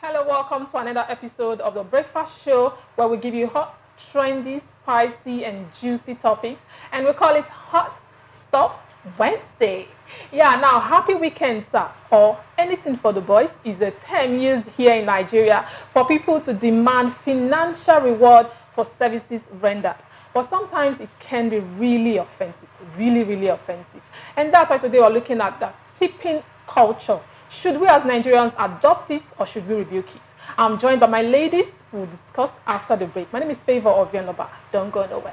Hello, welcome to another episode of the Breakfast Show where we give you hot, trendy, spicy, and juicy topics, and we call it Hot Stuff Wednesday. Yeah, now happy weekend, sir, or anything for the boys is a term used here in Nigeria for people to demand financial reward for services rendered. But sometimes it can be really offensive, really offensive. And that's why today we're looking at the tipping culture. Should we as Nigerians adopt it or should we rebuke it? I'm joined by my ladies who will discuss after the break. My name is Favor Ovianoba. Don't go nowhere.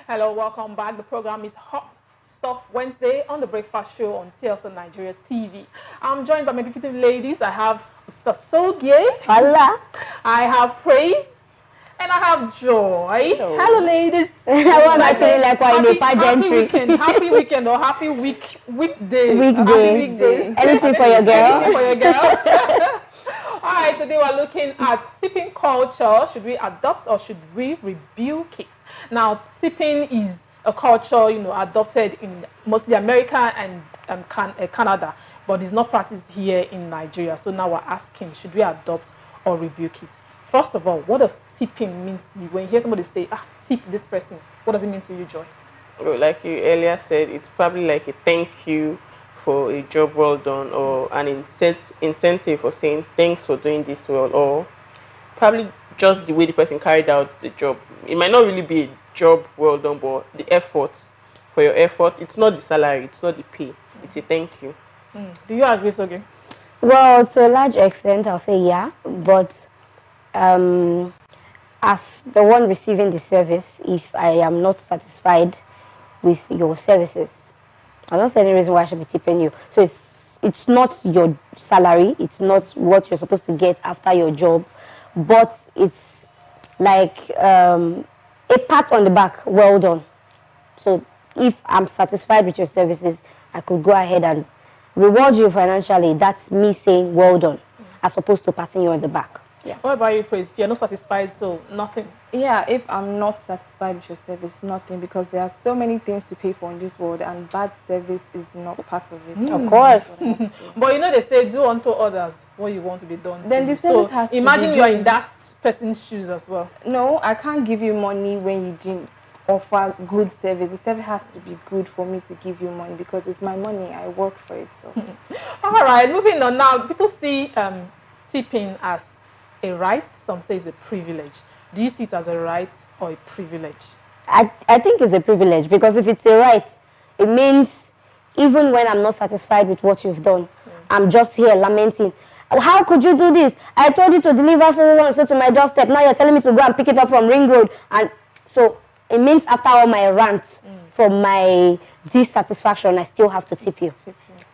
Hello, welcome back. The program is Hot Stuff Wednesday on the Breakfast Show on TSLNIGERIA TV. I'm joined by my beautiful ladies. I have Sasogie. Hola. I have Praise. And I have Joy. Hello ladies. Why am I feeling like we're in a pageantry? Happy weekend or happy weekday. Weekday. Anything for your girl. Anything for your girl. All right, today we're looking at tipping culture. Should we adopt or should we rebuke it? Now, tipping is a culture, adopted in mostly America and Canada, but it's not practiced here in Nigeria. So now we're asking, should we adopt or rebuke it? First of all, what does tipping mean to you? When you hear somebody say, tip this person, what does it mean to you, Joy? Well, like you earlier said, it's probably like a thank you for a job well done, or an incentive for saying thanks for doing this well, or probably just the way the person carried out the job. It might not really be a job well done, but the effort, for your effort, it's not the salary, it's not the pay, it's a thank you. Do you agree, Sogi? Well, to a large extent, I'll say yeah, but as the one receiving the service, if I am not satisfied with your services, I don't see any reason why I should be tipping you. So it's not your salary, it's not what you're supposed to get after your job, but it's like a pat on the back, well done. So if I'm satisfied with your services, I could go ahead and reward you financially. That's me saying well done, as opposed to patting you on the back. Yeah. What about you, Praise? You're not satisfied, so nothing. Yeah, if I'm not satisfied with your service, nothing, because there are so many things to pay for in this world, and bad service is not part of it. Of course. But they say do unto others what you want to be done Then to. the service has to imagine be you're good. in that person's shoes as well. No, I can't give you money when you didn't offer good service. The service has to be good for me to give you money, because it's my money. I work for it. So. All right, moving on now. People see tipping as a right. Some say it's a privilege. Do you see it as a right or a privilege? I think it's a privilege, because if it's a right, it means even when I'm not satisfied with what you've done, I'm just here lamenting. How could you do this? I told you to deliver so to my doorstep. Now you're telling me to go and pick it up from Ring Road. And so it means after all my rants from my dissatisfaction, I still have to tip you.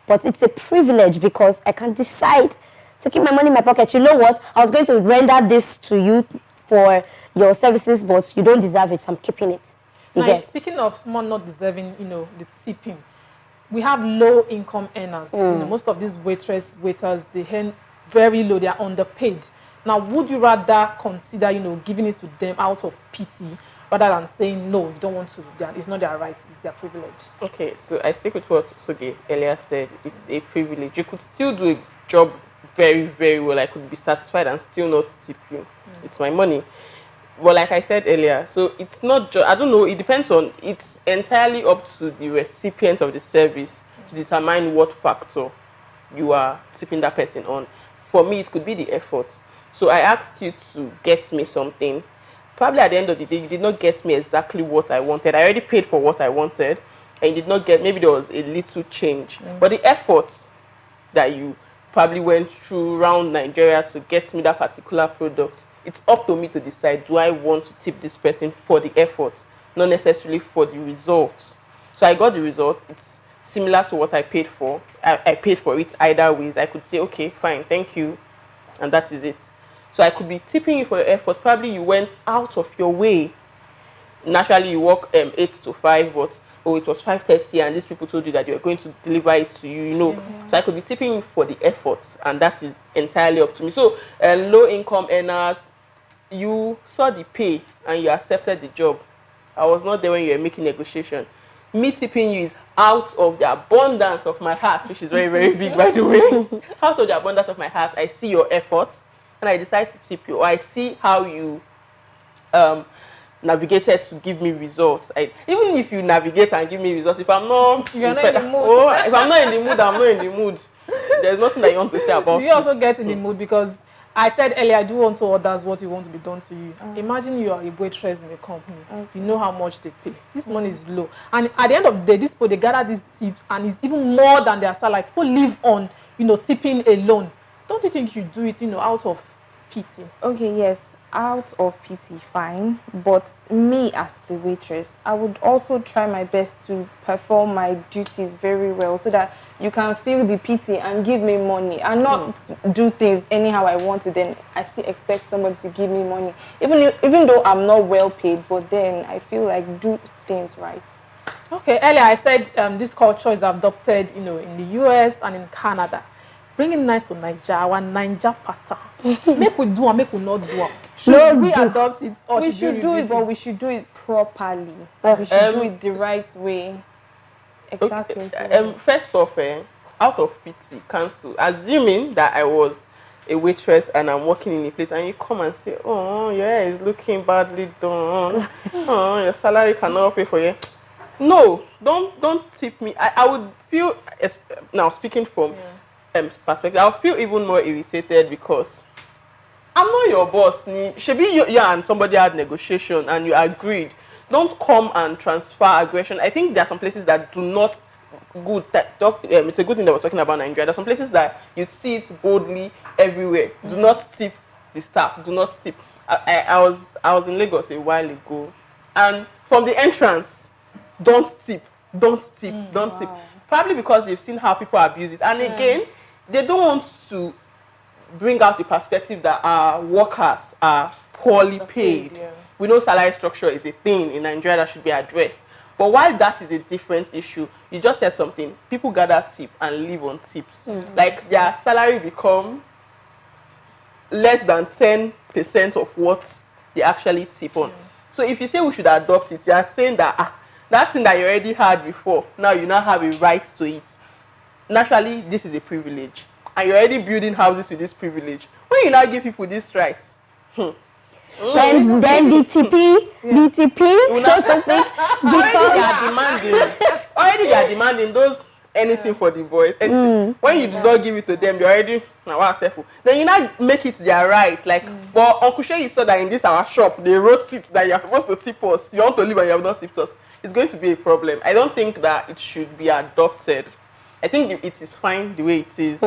But it's a privilege, because I can decide to keep my money in my pocket. You know what? I was going to render this to you for your services, but you don't deserve it, so I'm keeping it. Now, speaking of someone not deserving, the tipping, we have low-income earners. Most of these waiters, they earn very low. They are underpaid. Now, would you rather consider, giving it to them out of pity, rather than saying no, you don't want to? It's not their right; it's their privilege. Okay, so I stick with what Soge earlier said. It's a privilege. You could still do a job very well. I could be satisfied and still not tip you. It's my money. Well, like I said earlier, so it's not just, I don't know, it depends on, it's entirely up to the recipient of the service to determine what factor you are tipping that person on. For me, it could be the effort. So I asked you to get me something. Probably at the end of the day, you did not get me exactly what I wanted. I already paid for what I wanted, and you did not get, maybe there was a little change. But the effort that you probably went through around Nigeria to get me that particular product, it's up to me to decide, do I want to tip this person for the effort, not necessarily for the results. So I got the result. It's similar to what I paid for. I paid for it either ways. I could say, okay, fine, thank you, and that is it. So I could be tipping you for your effort. Probably you went out of your way. Naturally, you work 8 to 5, but oh, it was 5:30 and these people told you that you were going to deliver it to you, you know. So I could be tipping for the effort, and that is entirely up to me. So low income earners, you saw the pay and you accepted the job. I was not there when you were making negotiation. Me tipping you is out of the abundance of my heart, which is very, very big, by the way. Out of the abundance of my heart, I see your effort and I decide to tip you. Or I see how you navigated to give me results. Even if you navigate and give me results, if I'm not, You're not in the mood. Oh, if I'm not in the mood, I'm not in the mood. There's nothing that you want to say about it. You also get in the mood because I said earlier, I do want to others what you want to be done to you. Imagine you are a waitress in a company. You know how much they pay. This money is low. And at the end of the day, these people, they gather these tips and it's even more than their salary. People live on, tipping alone. Don't you think you do it, out of pity? Okay, yes, out of pity, fine. But me as the waitress, I would also try my best to perform my duties very well so that you can feel the pity and give me money and not do things anyhow I want it. Then I still expect somebody to give me money, even though I'm not well paid. But then I feel like do things right. Okay, earlier I said this culture is adopted, in the US and in Canada. Bringing nice to Nigeria, our Niger pattern. Make we do and make we not do. Should we adopt it or We should do it, but we should do it properly. We should do it the right way. Exactly. Okay. First off, out of pity, cancel. Assuming that I was a waitress and I'm working in a place and you come and say, oh, your hair is looking badly done. Oh, your salary cannot pay for you. No, don't tip me. I would feel, now speaking from perspective, I'll feel even more irritated because I'm not your boss. Should be you and somebody had negotiation and you agreed. Don't come and transfer aggression. I think there are some places that do not good. It's a good thing that we're talking about Nigeria. There are some places that you see it boldly everywhere. Do not tip the staff. Do not tip. I was in Lagos a while ago, and from the entrance, don't tip. Don't tip. Don't tip. Probably because they've seen how people abuse it, and again, they don't want to bring out the perspective that our workers are poorly paid. We know salary structure is a thing in Nigeria that should be addressed. But while that is a different issue, you just said something. People gather tip and live on tips. Like their salary become less than 10% of what they actually tip on. So if you say we should adopt it, you are saying that that thing that you already had before, now you now have a right to it. Naturally, this is a privilege. And you're already building houses with this privilege. When you now give people these rights, then the TP, so to speak, already they are demanding those anything for the boys. Anything. When you do not give it to them, you're already then you now make it their right. Like, but Uncle Shay, you saw that in this our shop, they wrote it that you're supposed to tip us. You want to leave and you have not tipped us. It's going to be a problem. I don't think that it should be adopted. I think it is fine the way it is.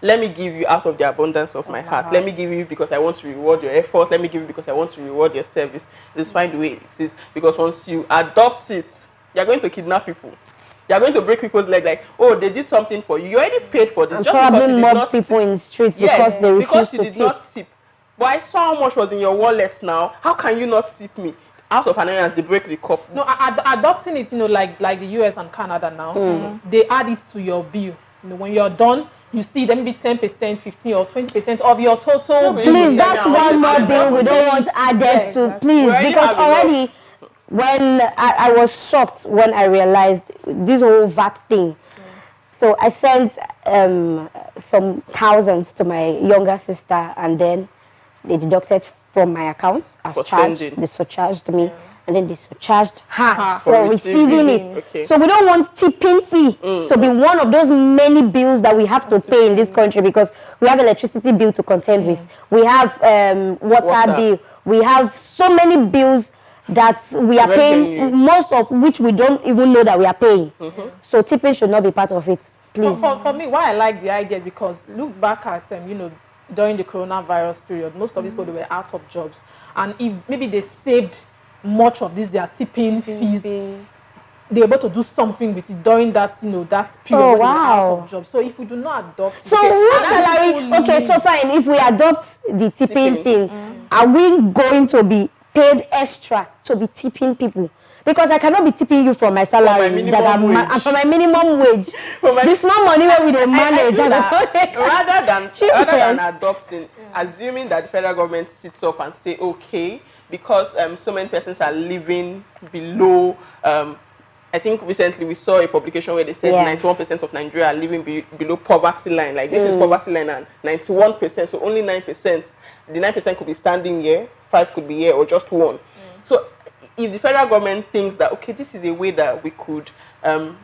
Let me give you out of the abundance of my heart. Let me give you because I want to reward your effort. Let me give you because I want to reward your service. It's fine the way it is. Because once you adopt it, you're going to kidnap people. You're going to break people's leg like, oh, they did something for you. You already paid for this. And probably mob people in the streets because they refuse to tip. Because you did not tip. But I saw how much was in your wallet now. How can you not tip me? Out of annoyance, they break the cup. No, adopting it, like the US and Canada now, they add it to your bill. When you're done, you see them be 10%, 15% or 20% of your total. Please, that's one more bill we don't want added to. Please, because already when I was shocked when I realized this whole VAT thing. So I sent some thousands to my younger sister, and then they deducted from my account as charge. They surcharged me. And then they surcharged her for receiving it. Okay. So we don't want tipping fee to be one of those many bills that we have to pay in this country, because we have electricity bill to contend with. We have water bill. We have so many bills that we are paying, most of which we don't even know that we are paying. So tipping should not be part of it, please. For me, why I like the idea is because look back at, during the coronavirus period, most of these people, they were out of jobs. And if maybe they saved much of this, their tipping fees, they're able to do something with it during that, that period when they're out of job. So if we do not adopt, so what salary? Okay, so fine. If we adopt the tipping thing, are we going to be paid extra to be tipping people? Because I cannot be tipping you from my salary for my minimum wage. This small money where we dey manage. Rather than adopting, assuming that the federal government sits up and say, okay, because so many persons are living below. I think recently we saw a publication where they said 91% of Nigeria are living below poverty line. Like this is poverty line, and 91%, so only 9%. The 9% could be standing here, 5 could be here, or just 1. So if the federal government thinks that, okay, this is a way that we could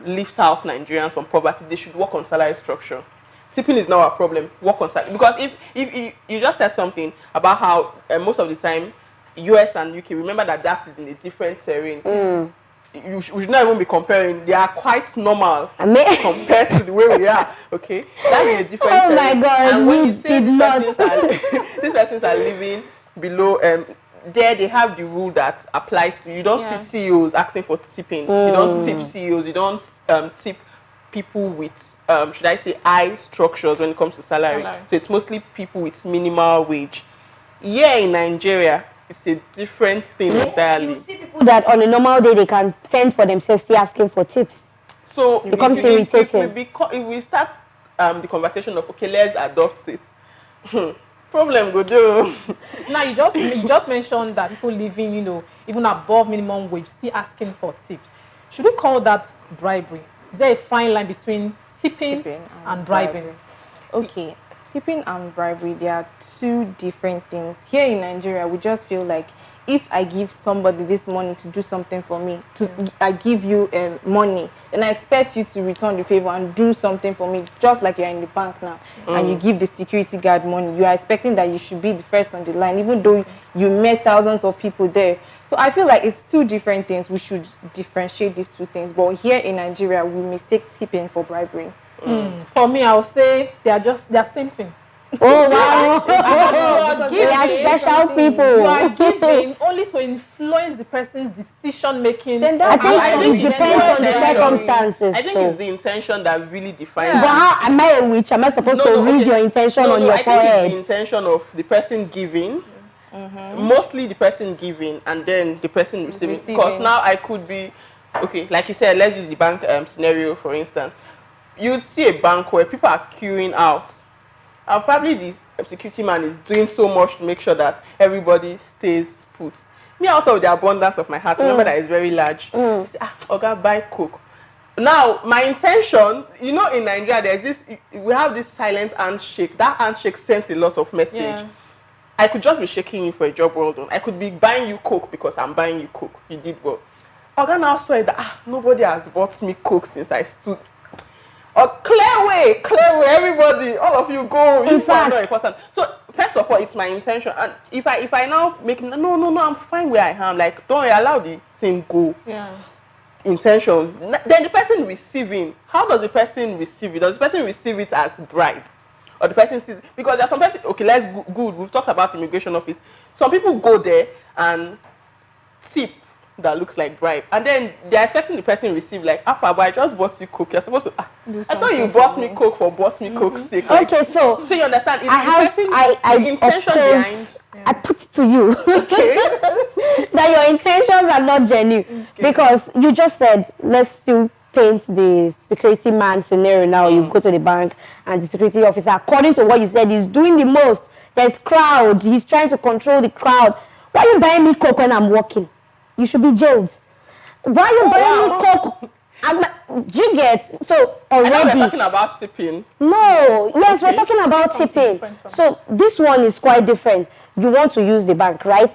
lift out Nigerians from poverty, they should work on salary structure. Tipping is not a problem. Work on salary. Because if you just said something about how most of the time, US and UK, remember that is in a different terrain. We should not even be comparing. They are quite normal compared to the way we are. Okay, that is a different. Oh my God! And when you say these persons are living below, there they have the rule that applies to you. You don't see CEOs asking for tipping. You don't tip CEOs. You don't tip people with should I say high structures when it comes to salary. So it's mostly people with minimal wage. Here in Nigeria, it's a different thing entirely. You see people that on a normal day they can fend for themselves, still asking for tips. So it becomes irritating. If we start the conversation of, okay, let's adopt it, problem go do. Now you just mentioned that people living, even above minimum wage, still asking for tips. Should we call that bribery? Is there a fine line between tipping and bribing? Okay. Tipping and bribery, they are two different things. Here in Nigeria, we just feel like if I give somebody this money to do something for me, I give you money, then I expect you to return the favor and do something for me, just like you're in the bank now, and you give the security guard money. You are expecting that you should be the first on the line, even though you met thousands of people there. So I feel like it's two different things. We should differentiate these two things. But here in Nigeria, we mistake tipping for bribery. For me, I would say they are same thing. Oh wow! They are special people. You are giving only to influence the person's decision making. Then I think it depends on the circumstances. I think it's the intention that really defines. But how am I a witch? Am I supposed to read your intention on your forehead? I think it's the intention of the person giving, mostly the person giving, and then the person receiving. Because now I could be, okay, like you said, let's use the bank scenario for instance. You'd see a bank where people are queuing out, and probably the security man is doing so much to make sure that everybody stays put. Me, out of the abundance of my heart, remember that it's very large. You say, Oga, buy Coke. Now, my intention, in Nigeria, we have this silent handshake. That handshake sends a lot of message. Yeah. I could just be shaking you for a job well done. I could be buying you Coke because I'm buying you Coke. You did well. Oga now saw that nobody has bought me Coke since I stood. Clear way, everybody, all of you go. You are not important. So first of all, it's my intention, and if I now make no, I'm fine where I am. Like, don't allow the thing go. Yeah. Intention. Then the person receiving, how does the person receive it? Does the person receive it as bribe, or the person sees? Because there's some person. Okay, let's good. We've talked about immigration office. Some people go there and tip that looks like bribe, and then they're expecting the person to receive like, but I just bought you Coke. You're supposed to. I thought you bought me Coke for Coke's sake. Like, okay, so you understand? It's the intention behind. I put it to you, okay, that your intentions are not genuine, because you just said, let's still paint the security man scenario now. You go to the bank and the security officer, according to what you said, is doing the most. There's crowd. He's trying to control the crowd. Why are you buying me Coke when I'm working? You should be jailed. Why are you buying me Coke? Do you get? So already. I know we're talking about tipping. No, yes, we're talking about tipping. So this one is quite different. You want to use the bank, right?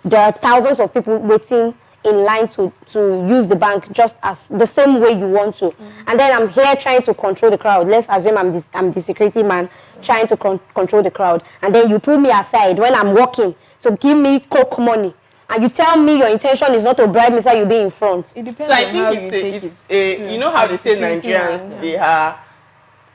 There are thousands of people waiting in line to use the bank just as the same way you want to. And then I'm here trying to control the crowd. Let's assume I'm the security man trying to control the crowd. And then you pull me aside when I'm walking to give me Coke money. And you tell me your intention is not to bribe me so you be in front. It depends so on I how think it's you know how they say Nigerians, they are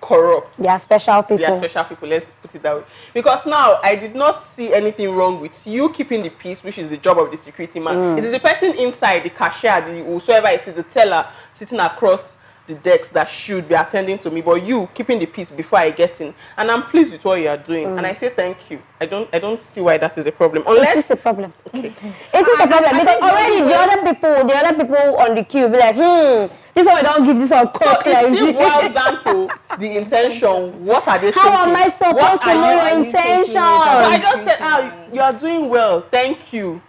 corrupt. They are special people. They are special people, let's put it that way. Because now, I did not see anything wrong with you keeping the peace, which is the job of the security man. It is the person inside, the cashier, whosoever it is, the teller, sitting across the decks that should be attending to me, but you keeping the peace before I get in, and I'm pleased with what you are doing, and I say thank you. I don't see why that is a problem. Unless it is a problem. Okay. It is a problem because already the other people on the queue be like, this one I don't give this one coke. So it still boils down to the intention. What are they thinking? How am I supposed to know your intention? So I just said, you are doing well. Thank you.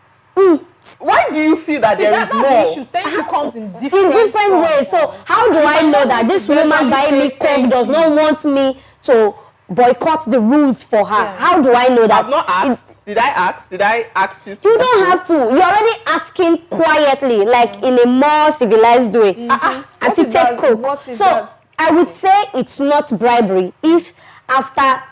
Why do you feel that there is more? The issue. Thank you comes in different ways. So how do I know that this woman buying me coke does not want me to boycott the rules for her? Yeah. How do I know that? I've not asked. Did I ask? Did I ask you to? You don't have to. You're already asking quietly, like in a more civilized way. And to take coke. So I would say it's not bribery if after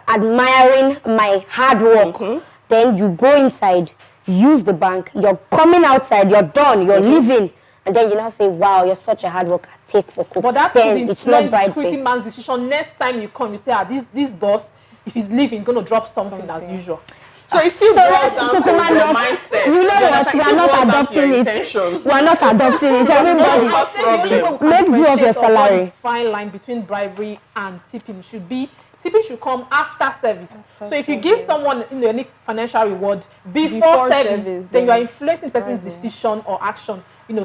admiring my hard work, then you go inside, use the bank, you're coming outside, you're done, you're leaving, and then you now say, wow, you're such a hard worker, take for coke. But that's then it's not bribery. Security man's decision. Next time you come, you say, this boss, if he's leaving, he's going to drop something as usual. So it's still let's keep mindset. You know what? We are not adopting it. We are not adopting it. Everybody, make do of your salary. Fine line between bribery and tipping should come after service. So if you give someone any financial reward before service, then you are influencing the person's decision or action,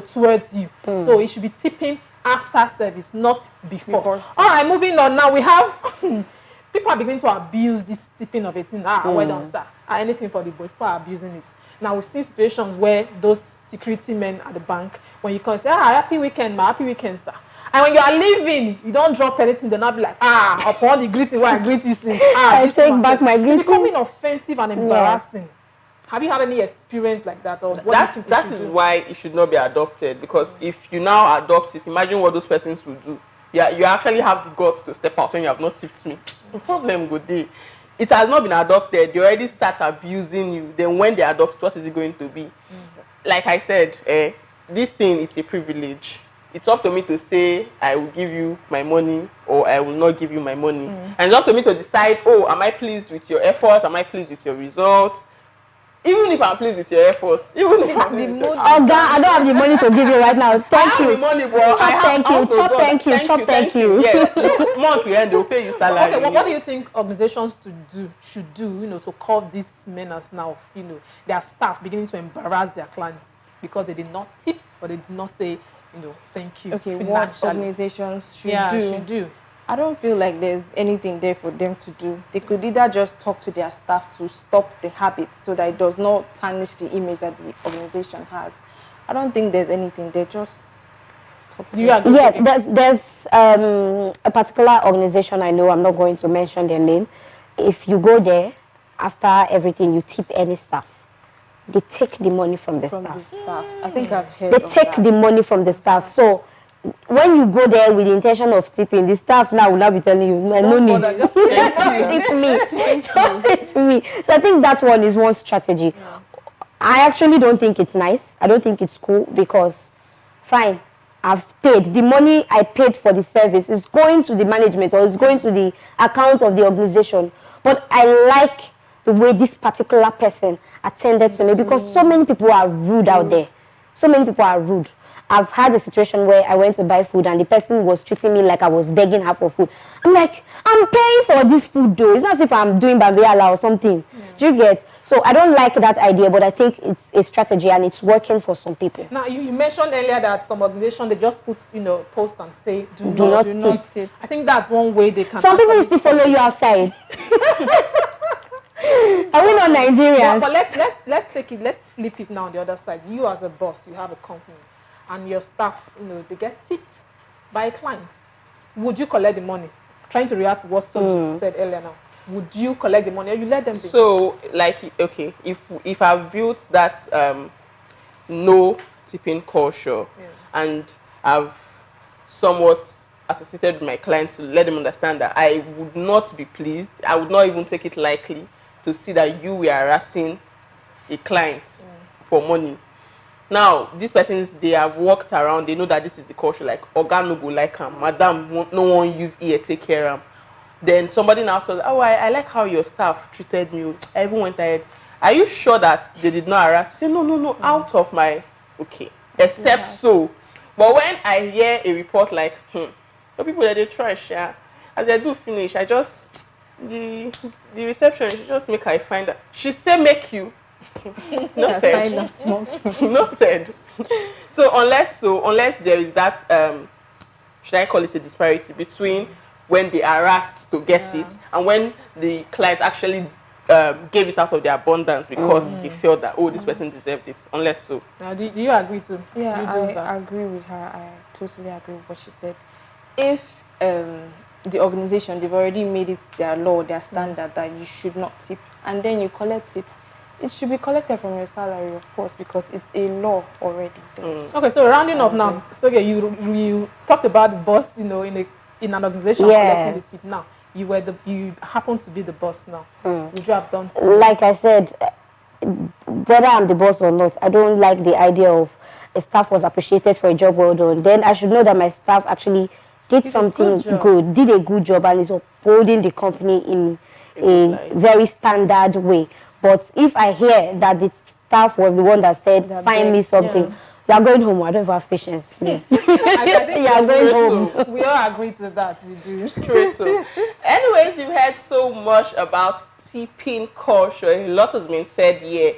towards you. So it should be tipping after service, not before. All right, moving on. Now we have people are beginning to abuse this tipping of a thing. Well done, sir. Anything for the boys, people are abusing it. Now we've seen situations where those security men at the bank, when you come and say, happy weekend, ma, happy weekend, sir. And when you are leaving, you don't drop anything, they'll not be like, upon the greeting where I greet you since. I take back my greeting. It's becoming offensive and embarrassing. Have you had any experience like that? Or that is why it should not be adopted, because if you now adopt it, imagine what those persons will do. Yeah, you actually have the guts to step out when you have not tipped me. The problem good day. It has not been adopted. They already start abusing you. Then when they adopt it, what is it going to be? Like I said, this thing, it's a privilege. It's up to me to say I will give you my money or I will not give you my money. And it's up to me to decide, am I pleased with your effort? Am I pleased with your results? Even if I'm pleased with your efforts, even if I'm pleased with your I don't have the money to give you right now. Thank you. I have the money, bro. Thank you. Yes, monthly end, they'll pay you salary. Okay, what do you think organizations should do, to call these menace now, their staff beginning to embarrass their clients because they did not tip or they did not say, thank you. Okay, what organizations should do? I don't feel like there's anything there for them to do. They could either just talk to their staff to stop the habit so that it does not tarnish the image that the organization has. I don't think there's anything there. Just talk to there's a particular organization I know. I'm not going to mention their name. If you go there, after everything, you tip any staff. They take the money from the staff. I think I've heard They take the money from the staff. So when you go there with the intention of tipping, the staff now will not be telling you, no need. Don't tip me. Don't tip me. So I think that one is one strategy. Yeah. I actually don't think it's nice. I don't think it's cool because, fine, I've paid. The money I paid for the service is going to the management or is going to the account of the organization. But I like the way this particular person attended to me because so many people are rude out there. So many people are rude. I've had a situation where I went to buy food and the person was treating me like I was begging her for food. I'm like, I'm paying for this food though. It's not as if I'm doing Bambiala or something. Do you get? So I don't like that idea, but I think it's a strategy and it's working for some people. Now, you mentioned earlier that some organizations, they just put, post and say, do not tip. I think that's one way they can... Some people still follow you outside. Are we not Nigerians? But let's take it, let's flip it now on the other side. You as a boss, you have a company. And your staff, they get tipped by a client. Would you collect the money? Trying to react to what Soji said earlier now. Would you collect the money or you let them pay? So, okay, if I've built that no tipping culture and I've somewhat associated with my clients to let them understand that I would not be pleased, I would not even take it likely to see that you were harassing a client for money. Now, these persons, they have walked around, they know that this is the culture, like, Oga no go like him, Madam, no one use ear, take care of him. Then somebody now tells, I like how your staff treated me, I even went ahead. Are you sure that they did not harass? Say, no, out of my, okay. Except so, But when I hear a report like, the people that they try, as they do finish, I just the receptionist she just make I find that she say make you noted. Noted. So unless there is that should I call it a disparity between when they are asked to get it and when the client actually gave it out of their abundance because they felt that this person deserved it. Unless so. Now, do you agree to? Yeah, I agree with her. I totally agree with what she said. If the organization, they've already made it their law, their standard that you should not tip, and then you collect it, it should be collected from your salary, of course, because it's a law already. Okay, so rounding up now. So you talked about the boss, in an organization collecting the tip. Now you happen to be the boss now. Would you have done so? Like I said, whether I'm the boss or not, I don't like the idea of a staff was appreciated for a job well done. Then I should know that my staff actually did something good, did a good job, and is upholding the company in a very standard way. But if I hear that the staff was the one that said, find me something, you are going home. I don't have patience, please. I think you are going home. We all agree to that. We do. Straight up. Anyways, you've heard so much about tipping culture. A lot has been said here.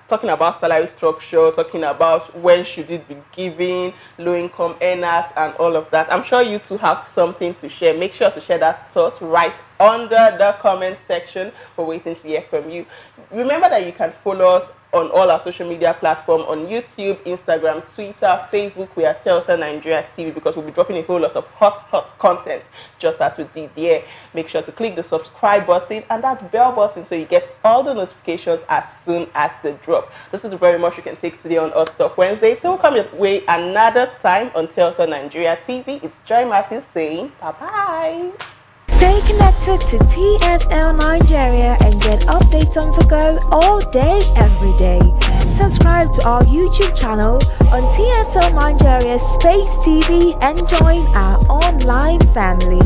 Talking about salary structure, talking about when should it be given, low-income earners, and all of that. I'm sure you two have something to share. Make sure to share that thought right under the comment section. We're waiting to hear from you. Remember that you can follow us on all our social media platforms, on YouTube, Instagram, Twitter, Facebook. We are TSLNIGERIA TV because we'll be dropping a whole lot of hot content just as we did there. Make sure to click the subscribe button and that bell button so you get all the notifications as soon as they drop. This is very much you can take today on Hot Stuff Wednesday. Till we come your way another time on TSLNIGERIA TV. It's Joy Martin saying bye-bye. Stay connected to TSL Nigeria and get updates on the go all day, every day. Subscribe to our YouTube channel on TSL Nigeria Space TV and join our online family.